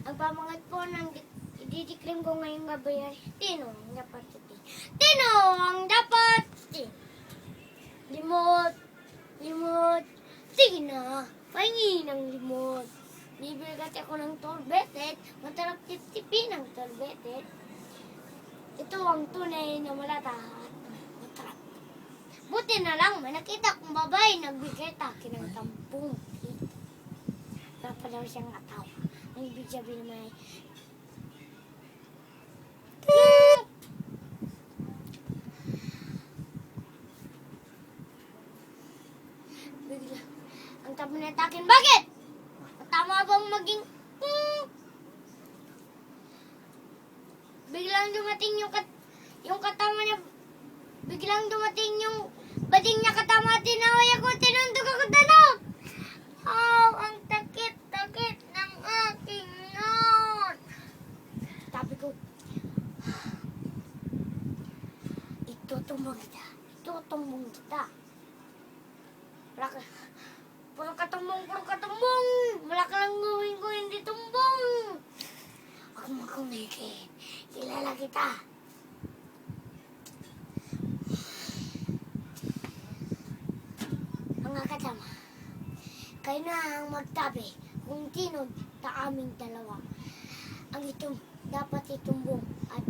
Ang pamangat po ng ididiklim ko ngayong gabi ay Tino ang dapat iti. Tino ang dapat iti. Limot, limot, sige na, pahingi ng limot. Bibigat ako ng torbetet, matarap titipi ng torbetet. Ito ang tunay na malatahat. Matarap. Buti na lang, may nakita kong babae nagbigay takin ng 10 piso. Wala pa daw siyang ataw. Ang ibig sabihin naman ay bigla. Ang tabo na takin, bakit? Tama bang maging biglang dumating yung katama niya, biglang dumating yung bading niya katama, tinaway ako, tinundog ako tanong. Oh, ang takit-takit ng aking not. Sabi ko, itutumbong kita. Itutumbong kita. Puro katumbong. Wala ka lang gawin ko, hindi tumbong. Huwag mo kumiki. Kilala kita. Mga katama, kayo na ang magtabi kung sino sa aming dalawa ang dapat itumbong at